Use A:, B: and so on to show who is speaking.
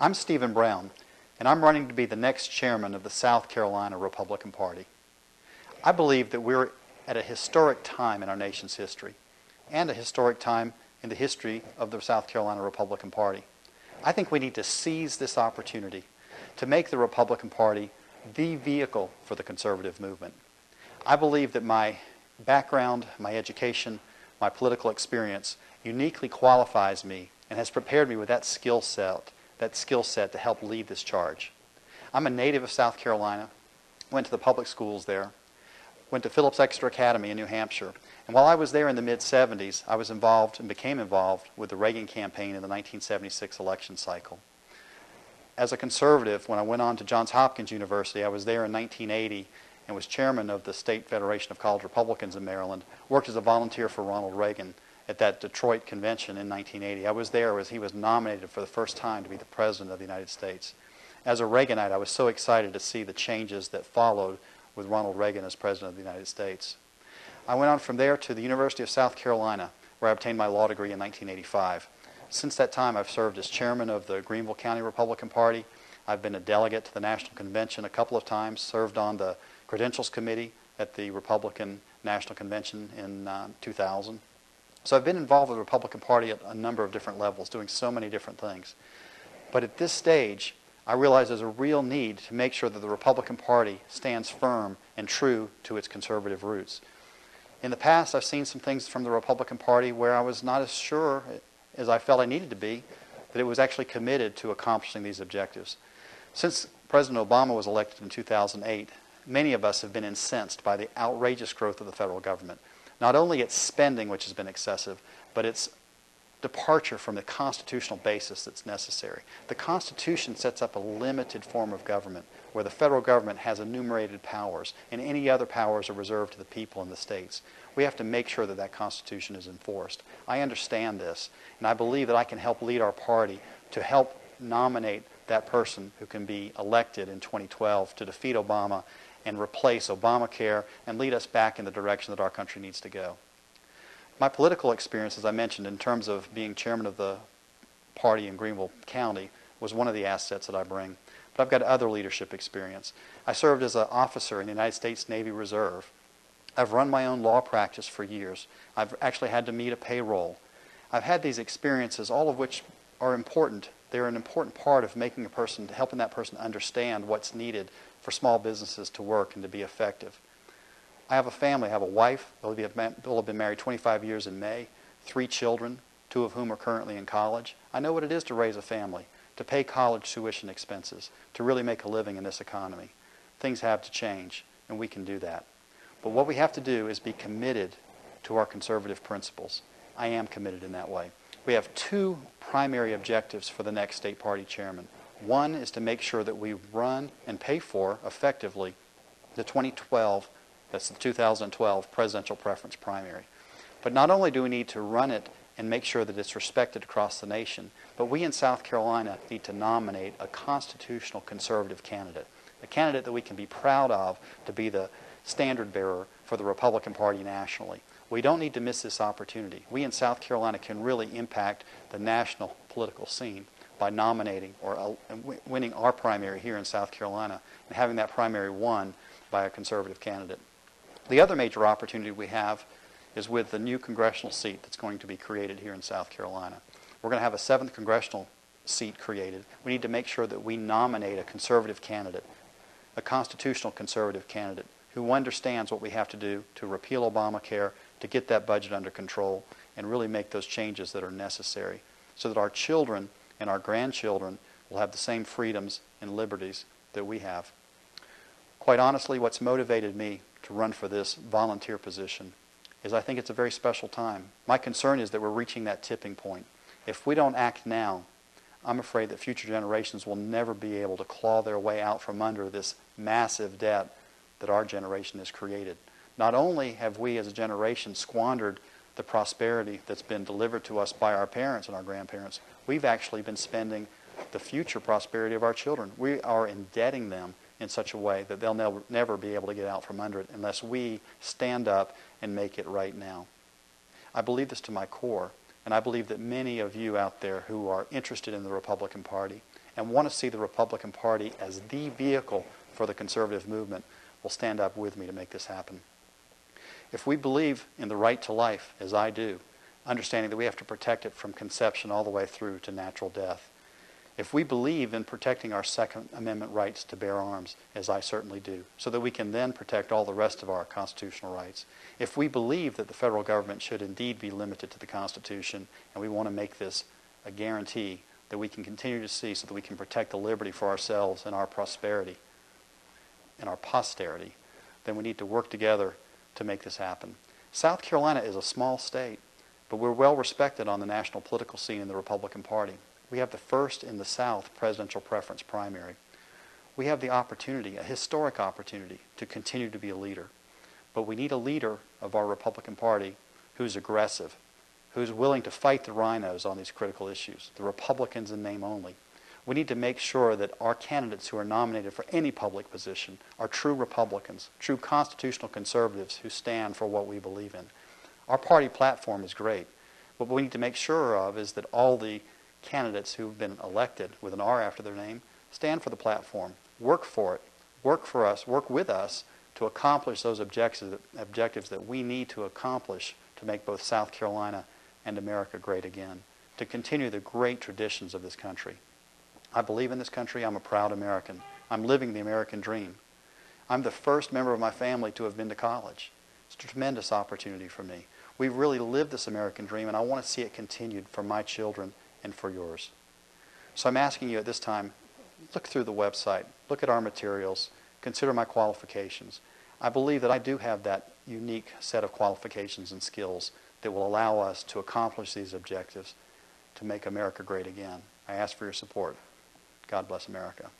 A: I'm Stephen Brown, and I'm running to be the next chairman of the South Carolina Republican Party. I believe that we're at a historic time in our nation's history, and a historic time in the history of the South Carolina Republican Party. I think we need to seize this opportunity to make the Republican Party the vehicle for the conservative movement. I believe that my background, my education, my political experience uniquely qualifies me and has prepared me with that skill set to help lead this charge. I'm a native of South Carolina, went to the public schools there, went to Phillips Exeter Academy in New Hampshire, and while I was there in the mid-'70s, I was involved and became involved with the Reagan campaign in the 1976 election cycle. As a conservative, when I went on to Johns Hopkins University, I was there in 1980 and was chairman of the State Federation of College Republicans in Maryland, worked as a volunteer for Ronald Reagan at that Detroit convention in 1980. I was there as he was nominated for the first time to be the President of the United States. As a Reaganite, I was so excited to see the changes that followed with Ronald Reagan as President of the United States. I went on from there to the University of South Carolina, where I obtained my law degree in 1985. Since that time, I've served as chairman of the Greenville County Republican Party. I've been a delegate to the National Convention a couple of times, served on the Credentials Committee at the Republican National Convention in 2000. So I've been involved with the Republican Party at a number of different levels, doing so many different things. But at this stage, I realize there's a real need to make sure that the Republican Party stands firm and true to its conservative roots. In the past, I've seen some things from the Republican Party where I was not as sure as I felt I needed to be that it was actually committed to accomplishing these objectives. Since President Obama was elected in 2008, many of us have been incensed by the outrageous growth of the federal government. Not only its spending, which has been excessive, but its departure from the constitutional basis that's necessary. The Constitution sets up a limited form of government where the federal government has enumerated powers and any other powers are reserved to the people in the states. We have to make sure that that Constitution is enforced. I understand this, and I believe that I can help lead our party to help nominate that person who can be elected in 2012 to defeat Obama and replace Obamacare and lead us back in the direction that our country needs to go. My political experience, as I mentioned, in terms of being chairman of the party in Greenville County was one of the assets that I bring. But I've got other leadership experience. I served as an officer in the United States Navy Reserve. I've run my own law practice for years. I've actually had to meet a payroll. I've had these experiences, all of which are important. They're an important part of making helping that person understand what's needed for small businesses to work and to be effective. I have a family. I have a wife. We'll have been married 25 years in May, 3 children, 2 of whom are currently in college. I know what it is to raise a family, to pay college tuition expenses, to really make a living in this economy. Things have to change, and we can do that. But what we have to do is be committed to our conservative principles. I am committed in that way. We have 2 primary objectives for the next state party chairman. One is to make sure that we run and pay for effectively the 2012 presidential preference primary. But not only do we need to run it and make sure that it's respected across the nation, but we in South Carolina need to nominate a constitutional conservative candidate, a candidate that we can be proud of to be the standard bearer for the Republican Party nationally. We don't need to miss this opportunity. We in South Carolina can really impact the national political scene by nominating or winning our primary here in South Carolina and having that primary won by a conservative candidate. The other major opportunity we have is with the new congressional seat that's going to be created here in South Carolina. We're going to have a 7th congressional seat created. We need to make sure that we nominate a conservative candidate, a constitutional conservative candidate who understands what we have to do to repeal Obamacare, to get that budget under control, and really make those changes that are necessary so that our children and our grandchildren will have the same freedoms and liberties that we have. Quite honestly, what's motivated me to run for this volunteer position is I think it's a very special time. My concern is that we're reaching that tipping point. If we don't act now, I'm afraid that future generations will never be able to claw their way out from under this massive debt that our generation has created. Not only have we as a generation squandered the prosperity that's been delivered to us by our parents and our grandparents, we've actually been spending the future prosperity of our children. We are indebting them in such a way that they'll never be able to get out from under it unless we stand up and make it right now. I believe this to my core, and I believe that many of you out there who are interested in the Republican Party and want to see the Republican Party as the vehicle for the conservative movement will stand up with me to make this happen. If we believe in the right to life, as I do, understanding that we have to protect it from conception all the way through to natural death, if we believe in protecting our Second Amendment rights to bear arms, as I certainly do, so that we can then protect all the rest of our constitutional rights, if we believe that the federal government should indeed be limited to the Constitution, and we want to make this a guarantee that we can continue to see so that we can protect the liberty for ourselves and our prosperity and our posterity, then we need to work together to make this happen. South Carolina is a small state, but we're well respected on the national political scene in the Republican Party. We have the first in the South presidential preference primary. We have the opportunity, a historic opportunity, to continue to be a leader. But we need a leader of our Republican Party who's aggressive, who's willing to fight the rhinos on these critical issues, the Republicans in name only. We need to make sure that our candidates who are nominated for any public position are true Republicans, true constitutional conservatives who stand for what we believe in. Our party platform is great, but what we need to make sure of is that all the candidates who've been elected with an R after their name stand for the platform, work for it, work for us, work with us to accomplish those objectives that we need to accomplish to make both South Carolina and America great again, to continue the great traditions of this country. I believe in this country. I'm a proud American. I'm living the American dream. I'm the first member of my family to have been to college. It's a tremendous opportunity for me. We've really lived this American dream, and I want to see it continued for my children and for yours. So I'm asking you at this time, look through the website, look at our materials, consider my qualifications. I believe that I do have that unique set of qualifications and skills that will allow us to accomplish these objectives to make America great again. I ask for your support. God bless America.